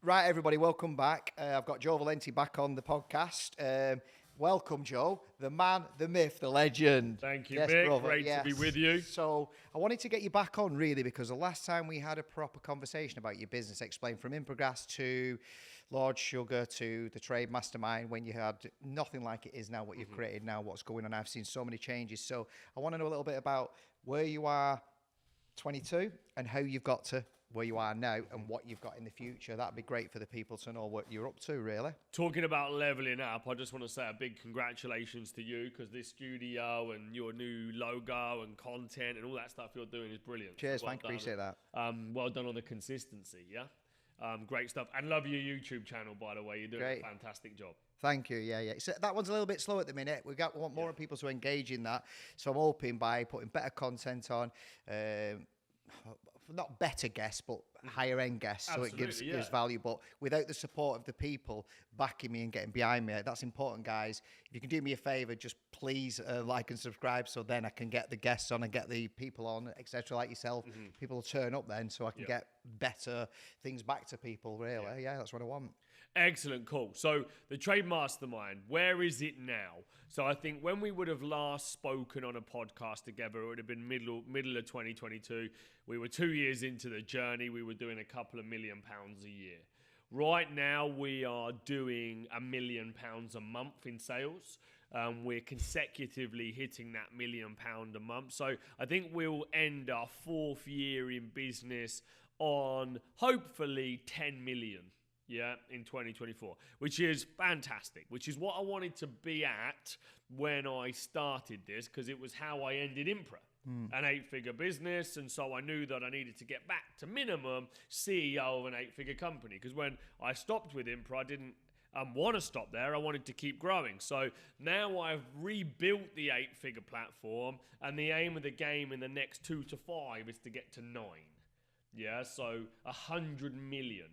Right, everybody, welcome back. I've got Joe Valenti back on the podcast. Welcome, Joe, the man, the myth, the legend. Thank you, yes, Mick. Brother. Great to be with you. So I wanted to get you back on, really, because the last time we had a proper conversation about your business, explained from Improgas to Lord Sugar to the trade Mastermind, when you had nothing like it is now, what you've created now, what's going on. I've seen so many changes. So I want to know a little bit about where you are 22 and how you've got to where you are now and what you've got in the future. That'd be great for the people to know what you're up to, really. Talking about leveling up, I just want to say a big congratulations to you, because this studio and your new logo and content and all that stuff you're doing is brilliant. Cheers, So well thank you, done. appreciate that. Well done on the consistency, yeah? Great stuff. And love your YouTube channel, by the way. You're doing a fantastic job. Thank you. Yeah. So that one's a little bit slow at the minute. Want more people to engage in that. So I'm hoping by putting better content on, not better guests, but higher end guests. Absolutely, So it gives value. But without the support of the people backing me and getting behind me, that's important, guys. If you can do me a favor, just please like and subscribe, so then I can get the guests on and get the people on, etc. like yourself. People will turn up then, so I can get better things back to people, really. Yeah, that's what I want. Excellent, cool. So the Trade Mastermind, where is it now? So I think when we would have last spoken on a podcast together, it would have been middle of 2022. We were 2 years into the journey. We were doing a couple of £1 million a year. Right now, we are doing £1 million a month in sales. We're consecutively hitting that £1 million a month. So I think we'll end our 4th year in business on hopefully 10 million. In 2024, which is fantastic, which is what I wanted to be at when I started this, because it was how I ended Impra, an 8-figure business. And so I knew that I needed to get back to minimum CEO of an 8-figure company, because when I stopped with Impra, I didn't want to stop there. I wanted to keep growing. So now I've rebuilt the 8-figure platform, and the aim of the game in the next 2 to 5 is to get to 9. So 100 million.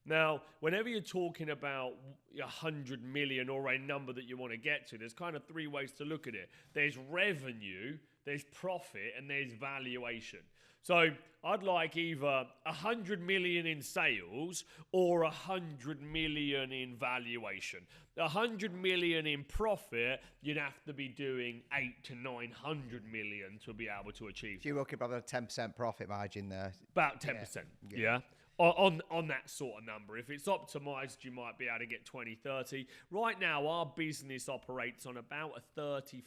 Now, whenever you're talking about 100 million or a number that you want to get to, there's kind of 3 ways to look at it. There's revenue, there's profit, and there's valuation. So I'd like either 100 million in sales or 100 million in valuation. 100 million in profit, you'd have to be doing 8 to 900 million to be able to achieve. So you're looking about a 10% profit margin there. About 10%, yeah. On that sort of number. If it's optimized, you might be able to get 20, 30. Right now, our business operates on about a 35%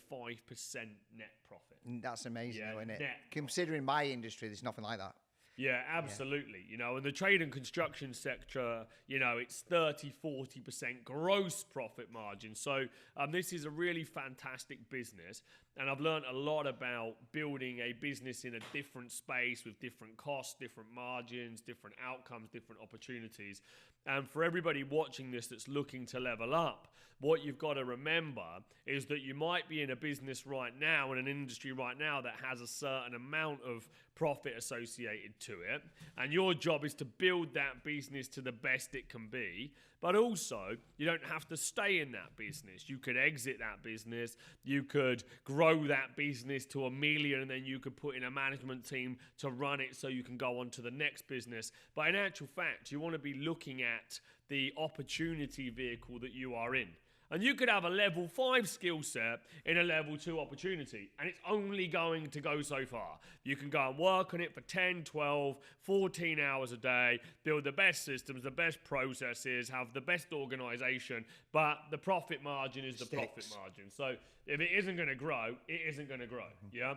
net profit. That's amazing, though, isn't it? Net. Considering my industry, there's nothing like that. Yeah, absolutely. In the trade and construction sector, it's 30-40% gross profit margin. So this is a really fantastic business. And I've learned a lot about building a business in a different space with different costs, different margins, different outcomes, different opportunities. And for everybody watching this that's looking to level up, what you've got to remember is that you might be in a business right now, in an industry right now that has a certain amount of profit associated to it. And your job is to build that business to the best it can be. But also, you don't have to stay in that business. You could exit that business. You could grow that business to 1 million, and then you could put in a management team to run it so you can go on to the next business. But in actual fact, you want to be looking at the opportunity vehicle that you are in. And you could have a level 5 skill set in a level 2 opportunity, and it's only going to go so far. You can go and work on it for 10, 12, 14 hours a day, build the best systems, the best processes, have the best organization, but the profit margin is the profit margin. So if it isn't going to grow, it isn't going to grow, yeah?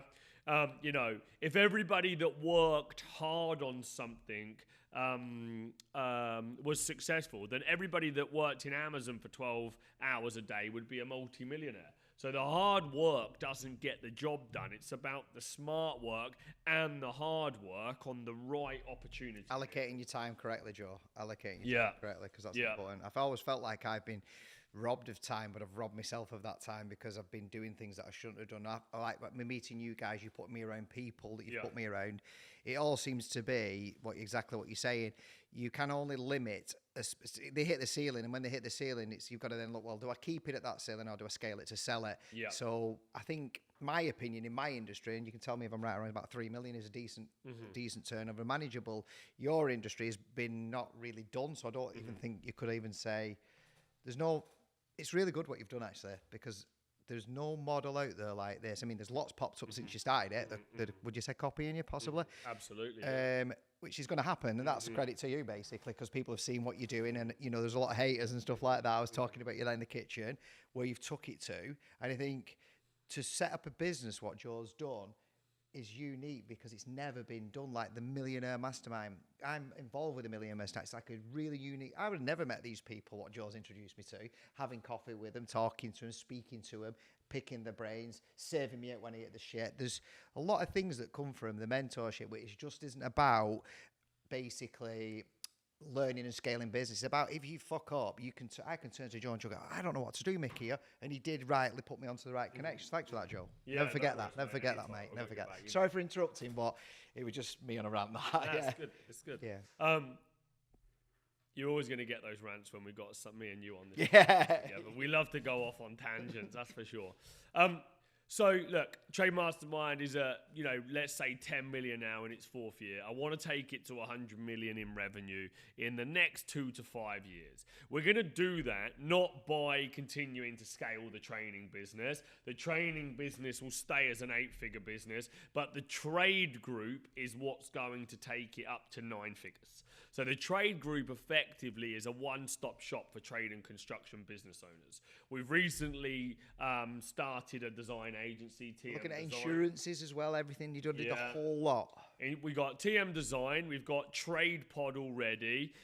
If everybody that worked hard on something was successful, then everybody that worked in Amazon for 12 hours a day would be a multi-millionaire. So the hard work doesn't get the job done. It's about the smart work and the hard work on the right opportunity. Allocating your time correctly, Joe. Allocating your time correctly, because that's important. I've always felt like I've been robbed of time, but I've robbed myself of that time because I've been doing things that I shouldn't have done. I like me meeting you guys. You put me around people that you've put me around. It all seems to be exactly what you're saying. You can only limit. They hit the ceiling, and when they hit the ceiling, you've got to then look. Well, do I keep it at that ceiling or do I scale it to sell it? Yeah. So I think my opinion in my industry, and you can tell me if I'm right, around about 3 million is a decent turnover, manageable. Your industry has been not really done, so I don't even think you could even say there's no. It's really good what you've done, actually, because there's no model out there like this. I mean, there's lots popped up since you started it. Would you say copying you, possibly? Absolutely. Which is going to happen, and that's a credit to you, basically, because people have seen what you're doing, and, you know, there's a lot of haters and stuff like that. I was talking about you there in the kitchen, where you've took it to, and I think to set up a business, what Joe's done, is unique because it's never been done. Like the Millionaire Mastermind, I'm involved with the Millionaire Mastermind. It's like a really unique. I would have never met these people, what Joe's introduced me to, having coffee with them, talking to them, speaking to them, picking their brains, saving me out when I hit the shit. There's a lot of things that come from the mentorship, which just isn't about basically learning and scaling business. It's about if you fuck up, I can turn to Joe and Joe and go, I don't know what to do, Mickey, and he did rightly put me onto the right connections. Thanks for that, Joe. Never forget that. Never forget that, mate. Never forget. Sorry for interrupting, but it was just me on a rant. That's good. It's good. Yeah. You're always going to get those rants when we've got me and you on this. Yeah. But we love to go off on tangents, that's for sure. So look, Trade Mastermind is let's say 10 million now in its fourth year. I want to take it to 100 million in revenue in the next 2 to 5 years. We're going to do that not by continuing to scale the training business. The training business will stay as an 8-figure business, but the trade group is what's going to take it up to 9 figures. So the trade group effectively is a one-stop shop for trade and construction business owners. We've recently started a design agency, TM Looking at Design. Insurances as well, everything you did the whole lot. We got TM Design, we've got Trade Pod already.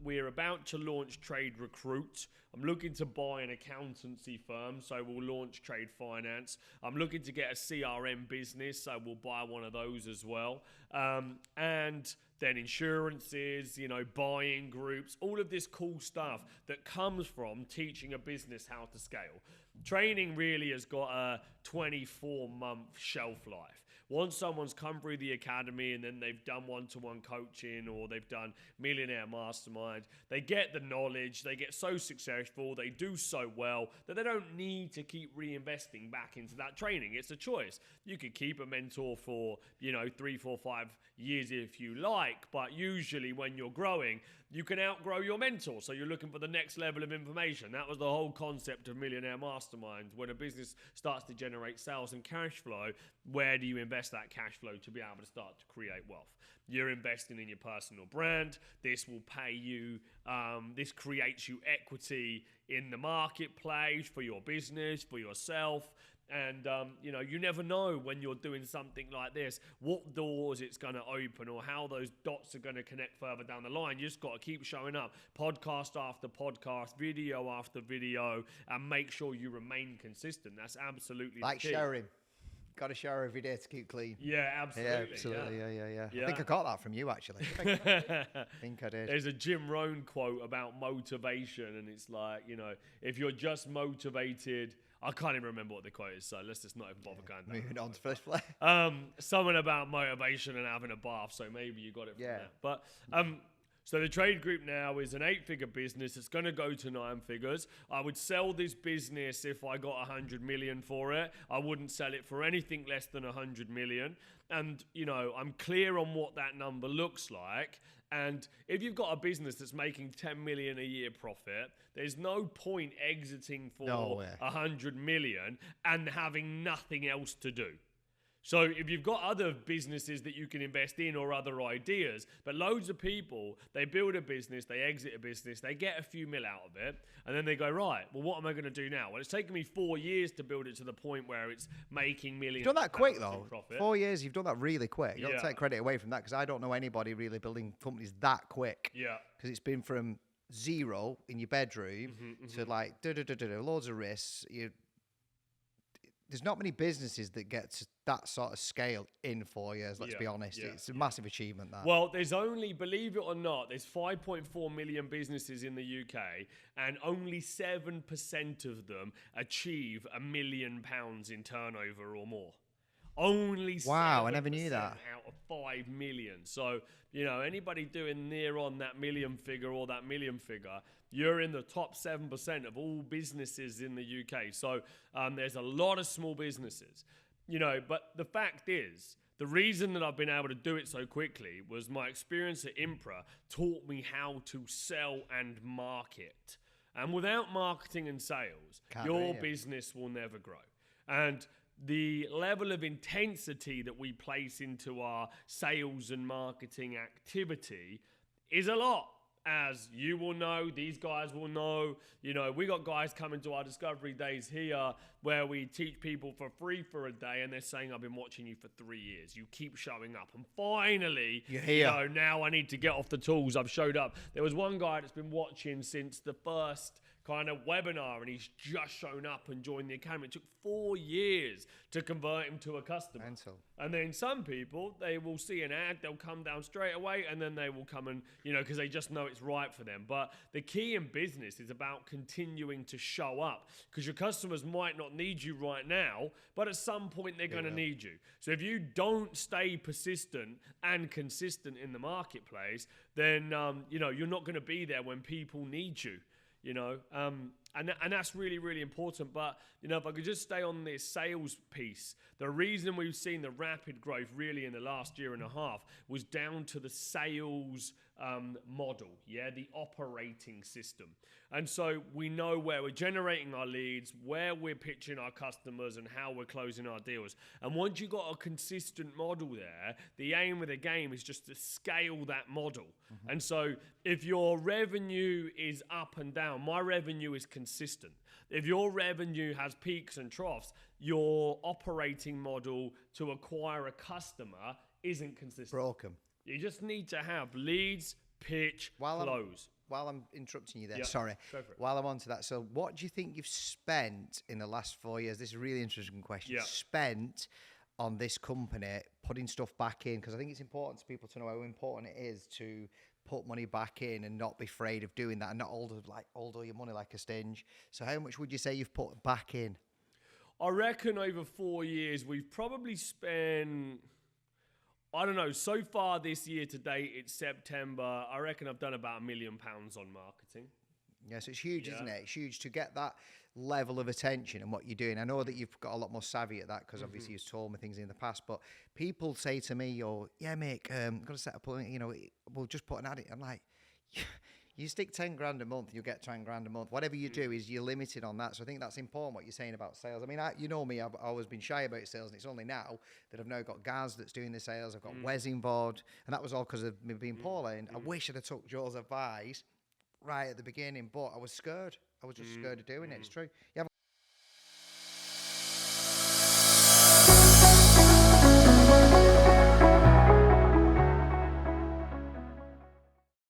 We're about to launch Trade Recruit. I'm looking to buy an accountancy firm, so we'll launch Trade Finance. I'm looking to get a CRM business, so we'll buy one of those as well. And then insurances, buying groups, all of this cool stuff that comes from teaching a business how to scale. Training really has got a 24-month shelf life. Once someone's come through the academy and then they've done one-to-one coaching or they've done Millionaire Mastermind, they get the knowledge, they get so successful, they do so well that they don't need to keep reinvesting back into that training. It's a choice. You could keep a mentor for, 3, 4, 5 years if you like, but usually when you're growing, you can outgrow your mentor. So you're looking for the next level of information. That was the whole concept of Millionaire Mastermind. When a business starts to generate sales and cash flow, where do you invest that cash flow to be able to start to create wealth? You're investing in your personal brand. This will pay you. This creates you equity in the marketplace for your business, for yourself. And, you never know when you're doing something like this, what doors it's going to open or how those dots are going to connect further down the line. You just got to keep showing up, podcast after podcast, video after video, and make sure you remain consistent. That's absolutely like the key. showering. Got to shower every day to keep clean. Yeah, absolutely. Yeah, absolutely. Yeah. I think I got that from you, actually. I think I did. There's a Jim Rohn quote about motivation, and it's like, if you're just motivated, I can't even remember what the quote is, so let's just not even bother going down. Moving on to first play. Something about motivation and having a bath, so maybe you got it from that. But so the trade group now is an 8-figure business. It's going to go to 9 figures. I would sell this business if I got 100 million for it. I wouldn't sell it for anything less than 100 million. And, I'm clear on what that number looks like. And if you've got a business that's making 10 million a year profit, there's no point exiting for 100 million and having nothing else to do. So if you've got other businesses that you can invest in or other ideas, but loads of people, they build a business, they exit a business, they get a few mil out of it, and then they go, right, well, what am I going to do now? Well, it's taken me 4 years to build it to the point where it's making millions. You've done that quick, though. 4 years, you've done that really quick. You don't take credit away from that, because I don't know anybody really building companies that quick. Yeah. Because it's been from zero in your bedroom to like, loads of risks. there's not many businesses that get to that sort of scale in 4 years. Let's be honest. It's a massive achievement. That. Well, there's only, believe it or not, there's 5.4 million businesses in the UK, and only 7% of them achieve £1 million in turnover or more. Only wow, I never knew that. Out of 5 million. So, you know, anybody doing near on that million figure or that million figure, you're in the top 7% of all businesses in the UK. So there's a lot of small businesses, you know, but the fact is, the reason that I've been able to do it so quickly was my experience at Impra taught me how to sell and market. And without marketing and sales, your business will never grow. And the level of intensity that we place into our sales and marketing activity is a lot. As you will know, these guys will know, you know, we got guys coming to our discovery days here where we teach people for free for a day and they're saying, I've been watching you for 3 years. You keep showing up. And finally, you're here. You know, now I need to get off the tools. I've showed up. There was one guy that's been watching since the first kind of webinar and he's just shown up and joined the academy. It took 4 years to convert him to a customer. Mental. And then some people, they will see an ad, they'll come down straight away and then they will come and, you know, because they just know it's right for them. But the key in business is about continuing to show up because your customers might not need you right now, but at some point they're going to need you. So if you don't stay persistent and consistent in the marketplace, then, you know, you're not going to be there when people need you. You know, and that's really, really important. But, you know, if I could just stay on this sales piece, the reason we've seen the rapid growth really in the last year and a half was down to the sales model, the operating system. And so we know where we're generating our leads, where we're pitching our customers and how we're closing our deals. And once you've got a consistent model there, the aim of the game is just to scale that model. Mm-hmm. And so if your revenue is up and down, my revenue is consistent. If your revenue has peaks and troughs, your operating model to acquire a customer isn't consistent. Broken. You just need to have leads, pitch, close. While I'm interrupting you there, sorry. Go for it. While I'm on to that, so what do you think you've spent in the last 4 years? This is a really interesting question. Spent on this company, putting stuff back in, because I think it's important to people to know how important it is to put money back in and not be afraid of doing that and not hold all your money like a stinge. So how much would you say you've put back in? I reckon over 4 years, we've probably spent... I don't know, so far this year to date, it's September, I reckon I've done about £1 million on marketing. Yes, it's huge, isn't it? It's huge to get that level of attention and what you're doing. I know that you've got a lot more savvy at that because obviously you've told me things in the past, but people say to me, yeah, mate, I'm going to set up, you know, we'll just put an ad in. I'm like, you stick 10 grand a month, you'll get 10 grand a month. Whatever you do is you're limited on that. So I think that's important what you're saying about sales. I mean, you know me, I've always been shy about sales, and it's only now that I've now got Gaz that's doing the sales. I've got Wes involved, and that was all because of me being poorly. And I wish I'd have took Joe's advice right at the beginning, but I was scared. I was just scared of doing it. It's true. You haven't